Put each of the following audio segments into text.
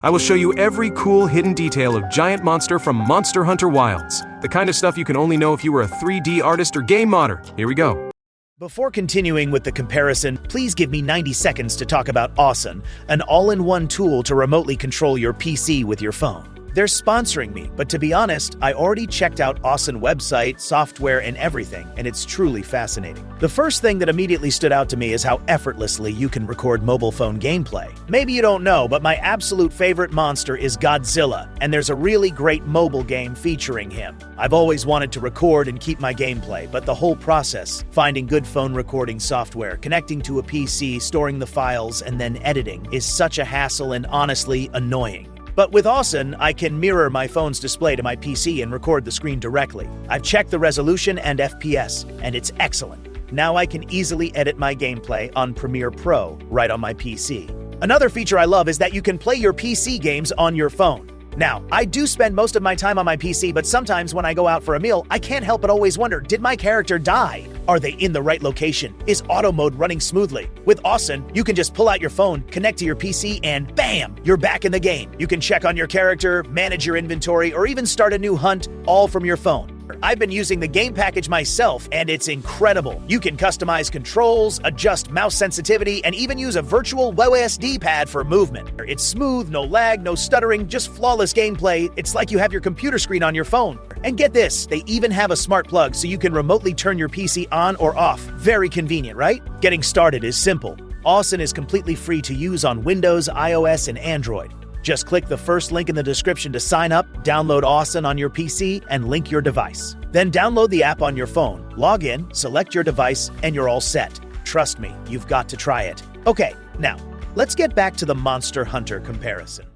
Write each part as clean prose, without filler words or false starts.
I will show you every cool hidden detail of giant monster from Monster Hunter Wilds. The kind of stuff you can only know if you were a 3D artist or game modder. Here we go. Before continuing with the comparison, please give me 90 seconds to talk about AweSun, an all-in-one tool to remotely control your PC with your phone. They're sponsoring me, but to be honest, I already checked out AweSun website, software, and everything, and it's truly fascinating. The first thing that immediately stood out to me is how effortlessly you can record mobile phone gameplay. Maybe you don't know, but my absolute favorite monster is Godzilla, and there's a really great mobile game featuring him. I've always wanted to record and keep my gameplay, but the whole process, finding good phone recording software, connecting to a PC, storing the files, and then editing, is such a hassle and honestly annoying. But with AweSun, I can mirror my phone's display to my PC and record the screen directly. I've checked the resolution and FPS, and it's excellent. Now I can easily edit my gameplay on Premiere Pro right on my PC. Another feature I love is that you can play your PC games on your phone. Now, I do spend most of my time on my PC, but sometimes when I go out for a meal, I can't help but always wonder, did my character die? Are they in the right location? Is auto mode running smoothly? With AweSun, you can just pull out your phone, connect to your PC, and bam, you're back in the game. You can check on your character, manage your inventory, or even start a new hunt, all from your phone. I've been using the game package myself, and it's incredible. You can customize controls, adjust mouse sensitivity, and even use a virtual WASD pad for movement. It's smooth, no lag, no stuttering, just flawless gameplay. It's like you have your computer screen on your phone. And get this, they even have a smart plug so you can remotely turn your PC on or off. Very convenient, right? Getting started is simple. AweSun is completely free to use on Windows, iOS, and Android. Just click the first link in the description to sign up, download AweSun on your PC, and link your device. Then download the app on your phone, log in, select your device, and you're all set. Trust me, you've got to try it. Okay, now, let's get back to the Monster Hunter comparison.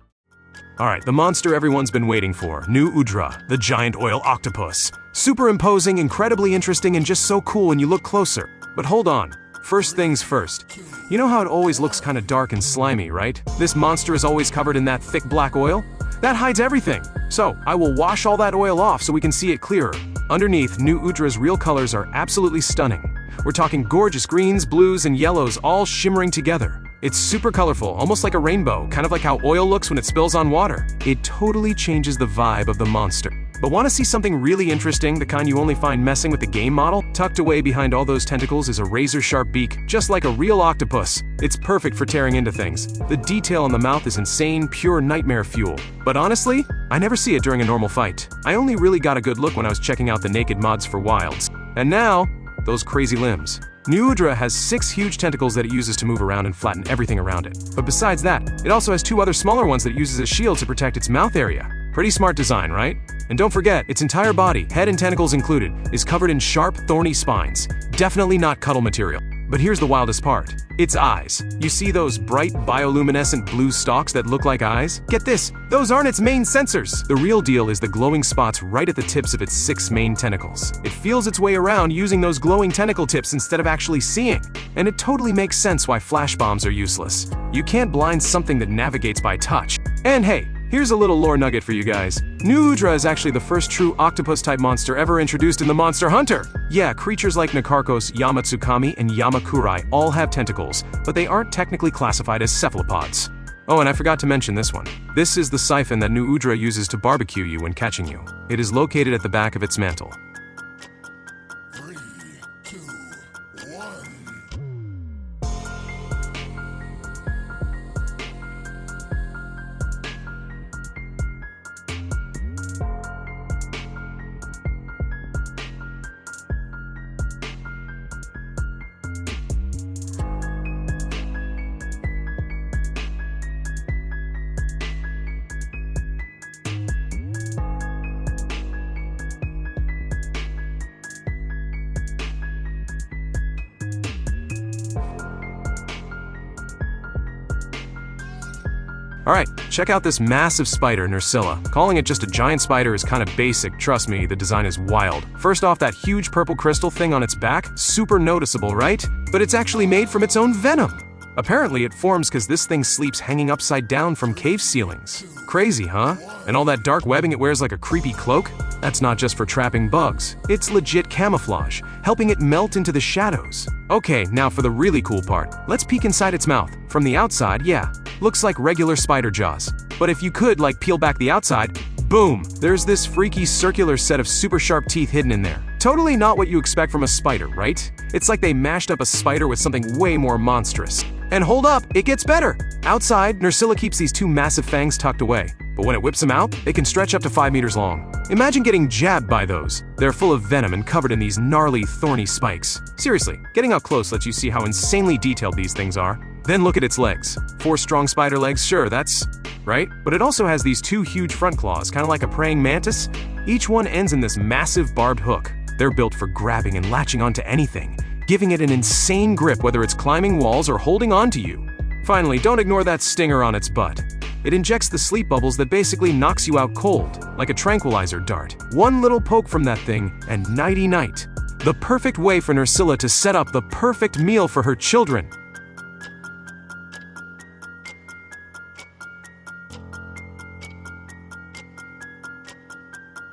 Alright, the monster everyone's been waiting for. New Udra, the giant oil octopus. Super imposing, incredibly interesting, and just so cool when you look closer. But hold on. First things first. You know how it always looks kind of dark and slimy, right? This monster is always covered in that thick black oil? That hides everything. So, I will wash all that oil off so we can see it clearer. Underneath, New Udra's real colors are absolutely stunning. We're talking gorgeous greens, blues, and yellows all shimmering together. It's super colorful, almost like a rainbow, kind of like how oil looks when it spills on water. It totally changes the vibe of the monster. But want to see something really interesting, the kind you only find messing with the game model? Tucked away behind all those tentacles is a razor-sharp beak, just like a real octopus. It's perfect for tearing into things. The detail on the mouth is insane, pure nightmare fuel. But honestly, I never see it during a normal fight. I only really got a good look when I was checking out the naked mods for Wilds. And now, those crazy limbs. New Udra has 6 huge tentacles that it uses to move around and flatten everything around it. But besides that, it also has 2 other smaller ones that it uses as shield to protect its mouth area. Pretty smart design, right? And don't forget, its entire body, head and tentacles included, is covered in sharp, thorny spines. Definitely not cuddle material. But here's the wildest part. Its eyes. You see those bright, bioluminescent blue stalks that look like eyes? Get this, those aren't its main sensors. The real deal is the glowing spots right at the tips of its 6 main tentacles. It feels its way around using those glowing tentacle tips instead of actually seeing. And it totally makes sense why flash bombs are useless. You can't blind something that navigates by touch. And hey, here's a little lore nugget for you guys. New Udra is actually the first true octopus-type monster ever introduced in the Monster Hunter. Yeah, creatures like Nakarkos, Yamatsukami, and Yamakurai all have tentacles, but they aren't technically classified as cephalopods. Oh, and I forgot to mention this one. This is the siphon that New Udra uses to barbecue you when catching you. It is located at the back of its mantle. 3, 2, 1. Alright, check out this massive spider, Nerscylla. Calling it just a giant spider is kind of basic, trust me, the design is wild. First off, that huge purple crystal thing on its back, super noticeable, right? But it's actually made from its own venom. Apparently it forms because this thing sleeps hanging upside down from cave ceilings. Crazy, huh? And all that dark webbing it wears like a creepy cloak? That's not just for trapping bugs. It's legit camouflage, helping it melt into the shadows. Okay, now for the really cool part. Let's peek inside its mouth. From the outside, yeah, looks like regular spider jaws. But if you could, like, peel back the outside, boom! There's this freaky circular set of super sharp teeth hidden in there. Totally not what you expect from a spider, right? It's like they mashed up a spider with something way more monstrous. And hold up, it gets better! Outside, Nerscylla keeps these two massive fangs tucked away. But when it whips them out, they can stretch up to 5 meters long. Imagine getting jabbed by those. They're full of venom and covered in these gnarly, thorny spikes. Seriously, getting up close lets you see how insanely detailed these things are. Then look at its legs. 4 strong spider legs, sure, that's right. But it also has these 2 huge front claws, kind of like a praying mantis. Each one ends in this massive barbed hook. They're built for grabbing and latching onto anything, giving it an insane grip whether it's climbing walls or holding onto you. Finally, don't ignore that stinger on its butt. It injects the sleep bubbles that basically knocks you out cold, like a tranquilizer dart. One little poke from that thing, and nighty-night. The perfect way for Nerscylla to set up the perfect meal for her children.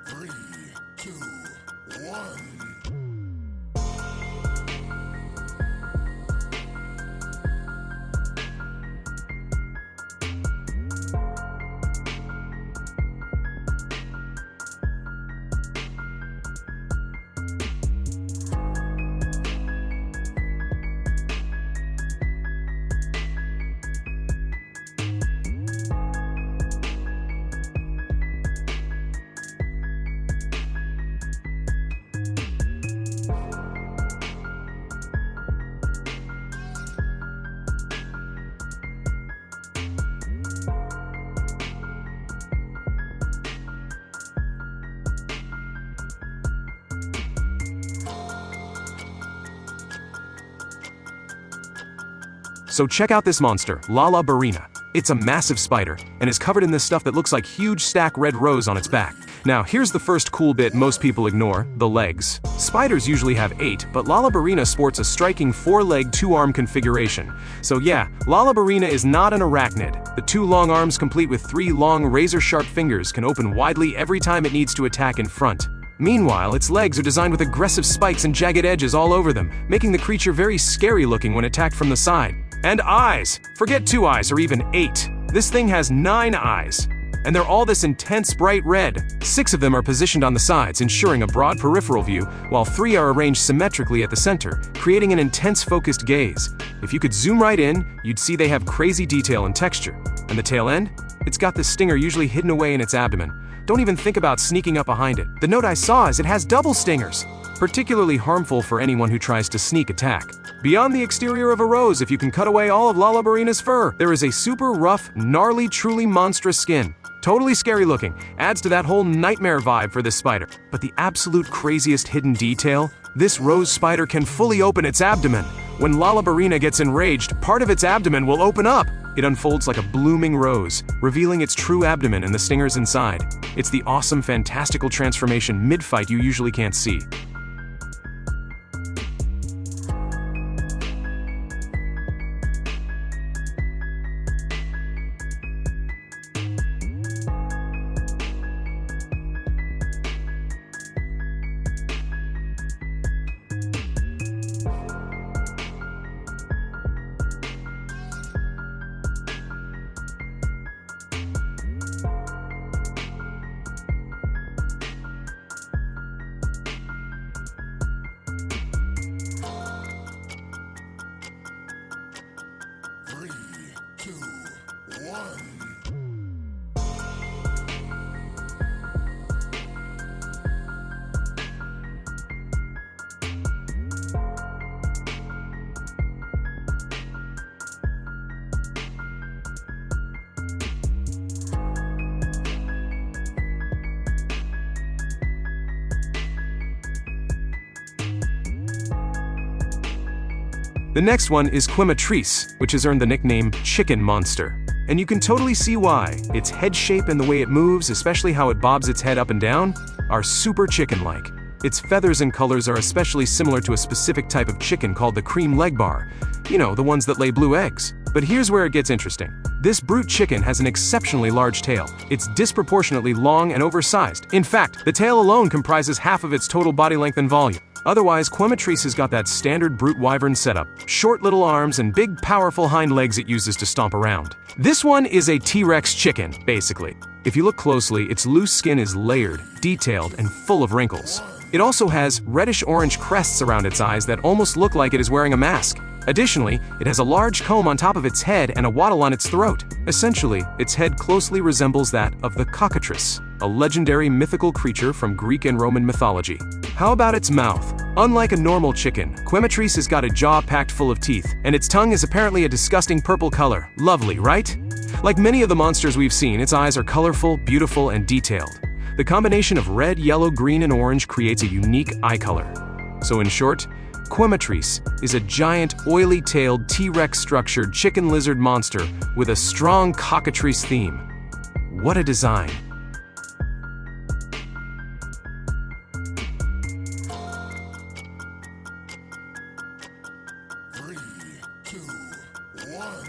Three, two, one. So check out this monster, Lala Barina. It's a massive spider, and is covered in this stuff that looks like huge stacked red rows on its back. Now, here's the first cool bit most people ignore, the legs. Spiders usually have 8, but Lala Barina sports a striking 4-leg, 2-arm configuration. So yeah, Lala Barina is not an arachnid. The 2 long arms complete with 3 long, razor-sharp fingers can open widely every time it needs to attack in front. Meanwhile, its legs are designed with aggressive spikes and jagged edges all over them, making the creature very scary looking when attacked from the side. And eyes! Forget 2 eyes or even 8. This thing has 9 eyes. And they're all this intense bright red. 6 of them are positioned on the sides, ensuring a broad peripheral view, while 3 are arranged symmetrically at the center, creating an intense focused gaze. If you could zoom right in, you'd see they have crazy detail and texture. And the tail end? It's got this stinger usually hidden away in its abdomen. Don't even think about sneaking up behind it. The note I saw is it has double stingers. Particularly harmful for anyone who tries to sneak attack. Beyond the exterior of a rose, if you can cut away all of Lala Barina's fur, there is a super rough, gnarly, truly monstrous skin. Totally scary looking, adds to that whole nightmare vibe for this spider. But the absolute craziest hidden detail? This rose spider can fully open its abdomen. When Lala Barina gets enraged, part of its abdomen will open up. It unfolds like a blooming rose, revealing its true abdomen and the stingers inside. It's the awesome, fantastical transformation mid-fight you usually can't see. Three, two, one. The next one is Quematrice, which has earned the nickname Chicken Monster. And you can totally see why. Its head shape and the way it moves, especially how it bobs its head up and down, are super chicken-like. Its feathers and colors are especially similar to a specific type of chicken called the cream leg bar. You know, the ones that lay blue eggs. But here's where it gets interesting. This brute chicken has an exceptionally large tail. It's disproportionately long and oversized. In fact, the tail alone comprises half of its total body length and volume. Otherwise, Quematrice has got that standard brute wyvern setup, short little arms and big powerful hind legs it uses to stomp around. This one is a T-Rex chicken, basically. If you look closely, its loose skin is layered, detailed, and full of wrinkles. It also has reddish-orange crests around its eyes that almost look like it is wearing a mask. Additionally, it has a large comb on top of its head and a wattle on its throat. Essentially, its head closely resembles that of the cockatrice, a legendary mythical creature from Greek and Roman mythology. How about its mouth? Unlike a normal chicken, Quematrice has got a jaw packed full of teeth, and its tongue is apparently a disgusting purple color. Lovely, right? Like many of the monsters we've seen, its eyes are colorful, beautiful, and detailed. The combination of red, yellow, green, and orange creates a unique eye color. So in short, Quematrice is a giant, oily-tailed, T-Rex-structured chicken lizard monster with a strong cockatrice theme. What a design! Three, two, one.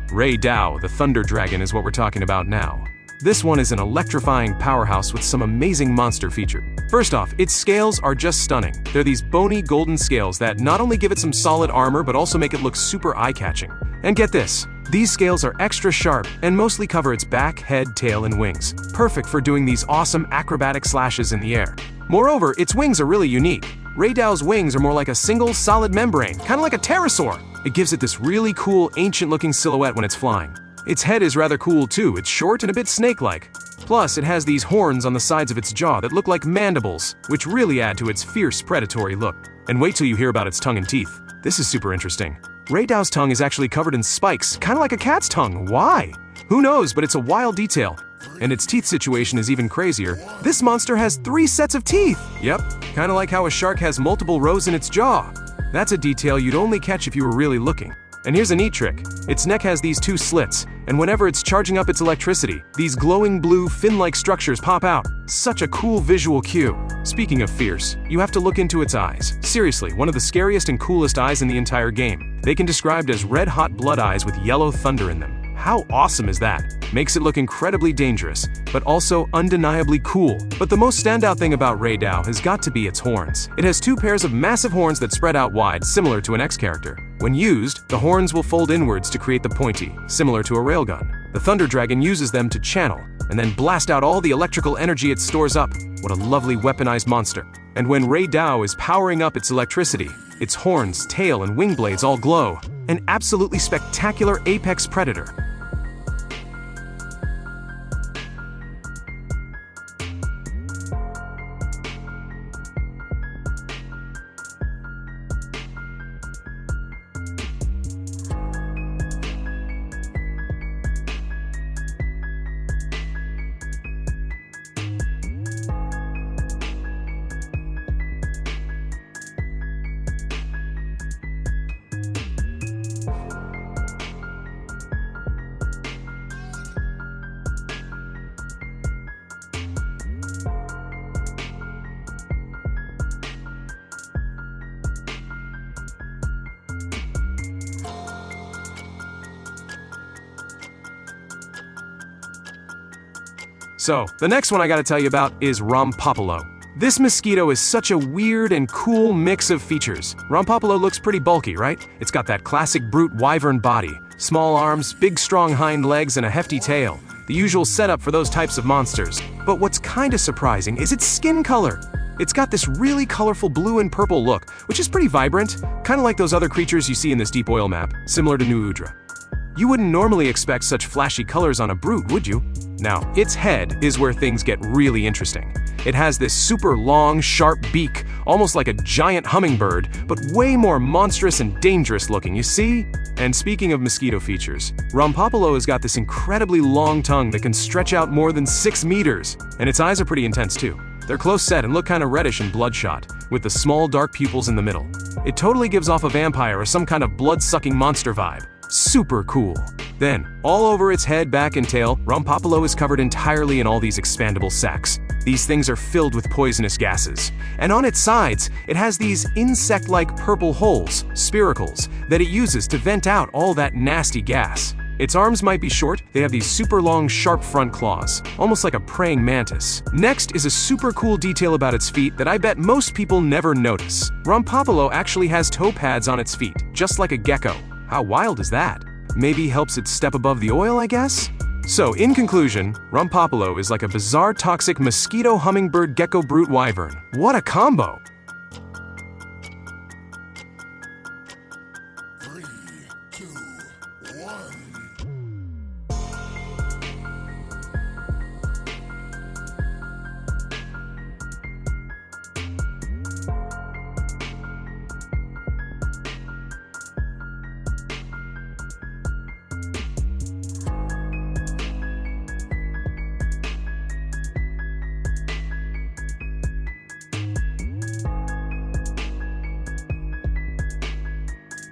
Rey Dau, the Thunder Dragon, is what we're talking about now. This one is an electrifying powerhouse with some amazing monster features. First off, its scales are just stunning. They're these bony golden scales that not only give it some solid armor but also make it look super eye-catching. And get this, these scales are extra sharp and mostly cover its back, head, tail, and wings. Perfect for doing these awesome acrobatic slashes in the air. Moreover, its wings are really unique. Rey Dau's wings are more like a single solid membrane, kind of like a pterosaur. It gives it this really cool, ancient-looking silhouette when it's flying. Its head is rather cool too. It's short and a bit snake-like. Plus, it has these horns on the sides of its jaw that look like mandibles, which really add to its fierce, predatory look. And wait till you hear about its tongue and teeth. This is super interesting. Rey Dau's tongue is actually covered in spikes, kind of like a cat's tongue. Why? Who knows, but it's a wild detail. And its teeth situation is even crazier. This monster has 3 sets of teeth! Yep, kind of like how a shark has multiple rows in its jaw. That's a detail you'd only catch if you were really looking. And here's a neat trick. Its neck has these 2 slits, and whenever it's charging up its electricity, these glowing blue, fin-like structures pop out. Such a cool visual cue. Speaking of fierce, you have to look into its eyes. Seriously, one of the scariest and coolest eyes in the entire game. They can be described as red-hot blood eyes with yellow thunder in them. How awesome is that? Makes it look incredibly dangerous, but also undeniably cool. But the most standout thing about Rey Dau has got to be its horns. It has 2 pairs of massive horns that spread out wide, similar to an X character. When used, the horns will fold inwards to create the pointy, similar to a railgun. The Thunder Dragon uses them to channel, and then blast out all the electrical energy it stores up. What a lovely weaponized monster. And when Rey Dau is powering up its electricity, its horns, tail, and wing blades all glow. An absolutely spectacular apex predator. So, the next one I gotta tell you about is Rompopolo. This mosquito is such a weird and cool mix of features. Rompopolo looks pretty bulky, right? It's got that classic brute wyvern body, small arms, big strong hind legs, and a hefty tail. The usual setup for those types of monsters. But what's kinda surprising is its skin color. It's got this really colorful blue and purple look, which is pretty vibrant, kinda like those other creatures you see in this deep oil map, similar to New Udra. You wouldn't normally expect such flashy colors on a brute, would you? Now, its head is where things get really interesting. It has this super long, sharp beak, almost like a giant hummingbird, but way more monstrous and dangerous looking, you see? And speaking of mosquito features, Rompopolo has got this incredibly long tongue that can stretch out more than 6 meters, and its eyes are pretty intense too. They're close set and look kinda reddish and bloodshot, with the small dark pupils in the middle. It totally gives off a vampire or some kind of blood-sucking monster vibe. Super cool. Then, all over its head, back, and tail, Rompopolo is covered entirely in all these expandable sacs. These things are filled with poisonous gases. And on its sides, it has these insect-like purple holes, spiracles, that it uses to vent out all that nasty gas. Its arms might be short, they have these super long, sharp front claws, almost like a praying mantis. Next is a super cool detail about its feet that I bet most people never notice. Rompopolo actually has toe pads on its feet, just like a gecko. How wild is that? Maybe helps it step above the oil, I guess? So, in conclusion, Rompopolo is like a bizarre toxic mosquito hummingbird gecko brute wyvern. What a combo! 3, 2, 1.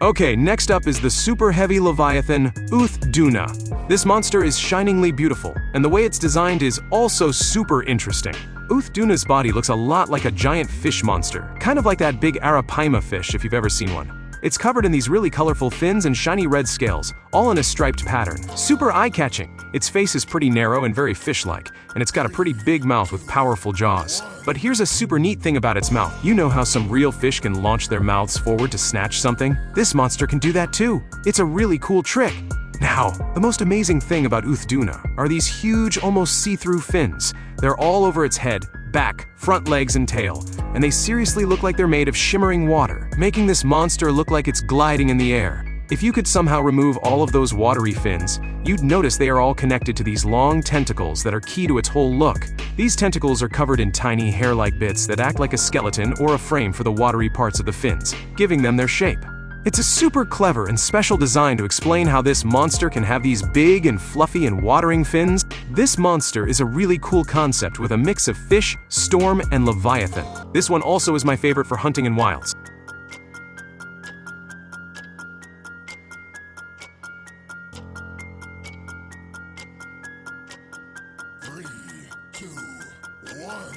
Okay, next up is the super heavy Leviathan, Duna. This monster is shiningly beautiful, and the way it's designed is also super interesting. Duna's body looks a lot like a giant fish monster, kind of like that big arapaima fish if you've ever seen one. It's covered in these really colorful fins and shiny red scales, all in a striped pattern. Super eye-catching. Its face is pretty narrow and very fish-like, and it's got a pretty big mouth with powerful jaws. But here's a super neat thing about its mouth. You know how some real fish can launch their mouths forward to snatch something? This monster can do that too. It's a really cool trick. Now, the most amazing thing about Duna are these huge, almost see-through fins. They're all over its head, back, front legs, and tail, and they seriously look like they're made of shimmering water, making this monster look like it's gliding in the air. If you could somehow remove all of those watery fins, you'd notice they are all connected to these long tentacles that are key to its whole look. These tentacles are covered in tiny hair-like bits that act like a skeleton or a frame for the watery parts of the fins, giving them their shape. It's a super clever and special design to explain how this monster can have these big and fluffy and watering fins. This monster is a really cool concept with a mix of fish, storm, and Leviathan. This one also is my favorite for hunting in wilds. 3, 2, 1.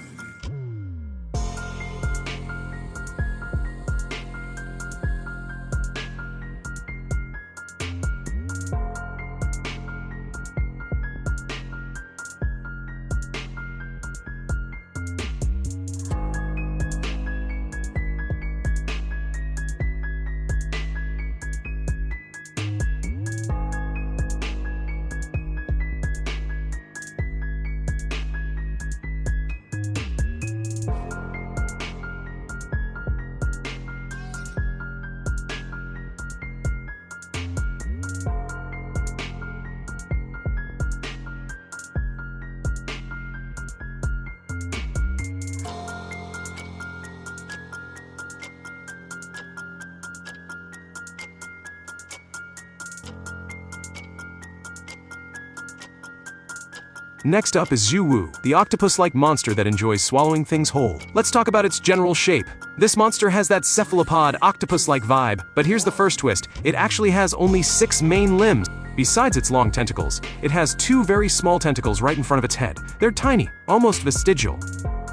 Next up is Zhuwu, the octopus-like monster that enjoys swallowing things whole. Let's talk about its general shape. This monster has that cephalopod, octopus-like vibe, but here's the first twist. It actually has only 6 main limbs. Besides its long tentacles, it has 2 very small tentacles right in front of its head. They're tiny, almost vestigial.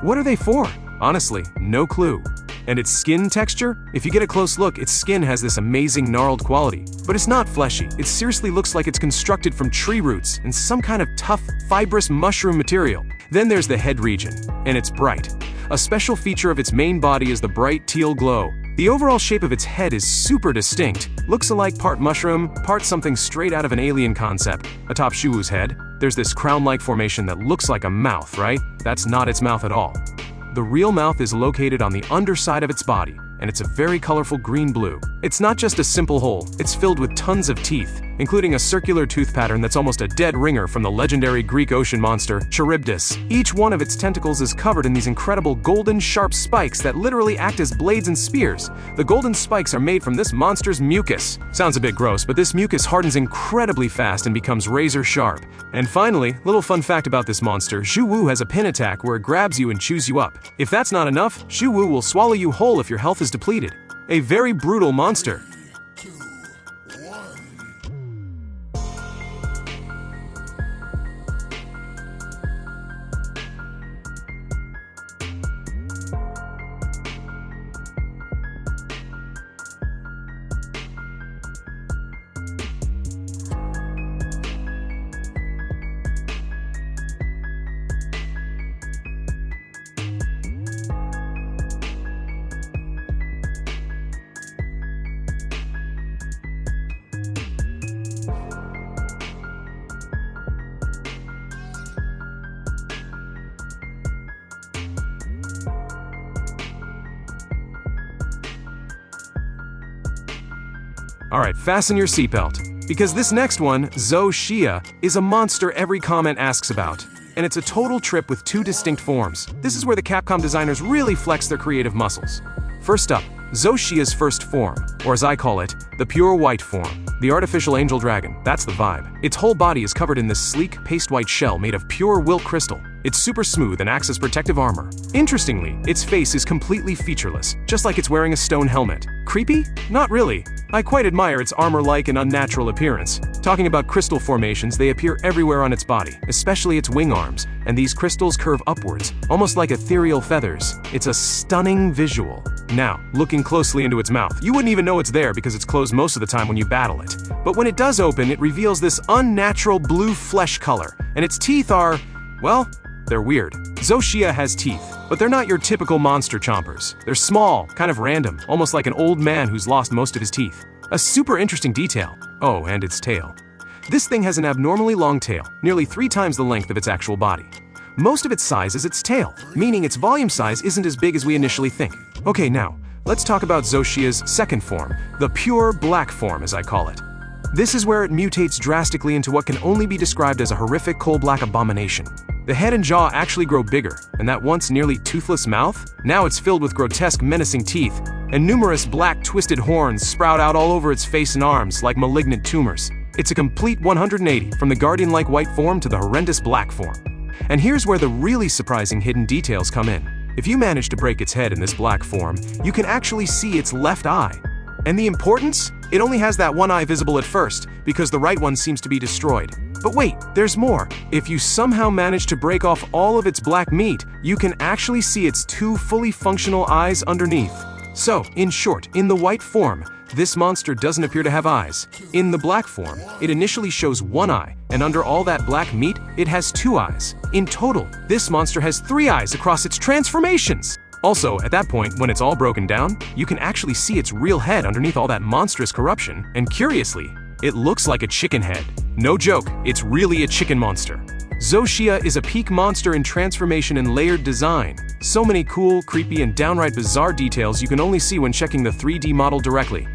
What are they for? Honestly, no clue. And its skin texture? If you get a close look, its skin has this amazing gnarled quality. But it's not fleshy. It seriously looks like it's constructed from tree roots and some kind of tough, fibrous mushroom material. Then there's the head region, and it's bright. A special feature of its main body is the bright teal glow. The overall shape of its head is super distinct. Looks alike part mushroom, part something straight out of an alien concept. Atop Zhuwu's head, there's this crown-like formation that looks like a mouth, right? That's not its mouth at all. The real mouth is located on the underside of its body, and it's a very colorful green-blue. It's not just a simple hole, it's filled with tons of teeth, including a circular tooth pattern that's almost a dead ringer from the legendary Greek ocean monster, Charybdis. Each one of its tentacles is covered in these incredible golden sharp spikes that literally act as blades and spears. The golden spikes are made from this monster's mucus. Sounds a bit gross, but this mucus hardens incredibly fast and becomes razor sharp. And finally, little fun fact about this monster, Zhuwu has a pin attack where it grabs you and chews you up. If that's not enough, Zhuwu will swallow you whole if your health is depleted. A very brutal monster. 2, 1. Alright, fasten your seatbelt. Because this next one, Shia, is a monster every comment asks about. And it's a total trip with two distinct forms. This is where the Capcom designers really flex their creative muscles. First up, Shia's first form, or as I call it, the pure white form. The artificial angel dragon, that's the vibe. Its whole body is covered in this sleek, paste-white shell made of pure Wilt crystal. It's super smooth and acts as protective armor. Interestingly, its face is completely featureless, just like it's wearing a stone helmet. Creepy? Not really. I quite admire its armor-like and unnatural appearance. Talking about crystal formations, they appear everywhere on its body, especially its wing arms, and these crystals curve upwards, almost like ethereal feathers. It's a stunning visual. Now, looking closely into its mouth, you wouldn't even know it's there because it's closed most of the time when you battle it. But when it does open, it reveals this unnatural blue flesh color, and its teeth are, well, they're weird. Shia has teeth, but they're not your typical monster chompers. They're small, kind of random, almost like an old man who's lost most of his teeth. A super interesting detail. Oh, and its tail. This thing has an abnormally long tail, nearly 3 times the length of its actual body. Most of its size is its tail, meaning its volume size isn't as big as we initially think. Okay, now, let's talk about Shia's second form, the pure black form as I call it. This is where it mutates drastically into what can only be described as a horrific coal-black abomination. The head and jaw actually grow bigger, and that once nearly toothless mouth? Now it's filled with grotesque, menacing teeth, and numerous black, twisted horns sprout out all over its face and arms like malignant tumors. It's a complete 180, from the guardian-like white form to the horrendous black form. And here's where the really surprising hidden details come in. If you manage to break its head in this black form, you can actually see its left eye. And the importance? It only has that one eye visible at first, because the right one seems to be destroyed. But wait, there's more. If you somehow manage to break off all of its black meat, you can actually see its 2 fully functional eyes underneath. So, in short, in the white form, this monster doesn't appear to have eyes. In the black form, it initially shows 1 eye, and under all that black meat, it has 2 eyes. In total, this monster has 3 eyes across its transformations! Also, at that point, when it's all broken down, you can actually see its real head underneath all that monstrous corruption, and curiously, it looks like a chicken head. No joke, it's really a chicken monster. Shia is a peak monster in transformation and layered design. So many cool, creepy, and downright bizarre details you can only see when checking the 3D model directly.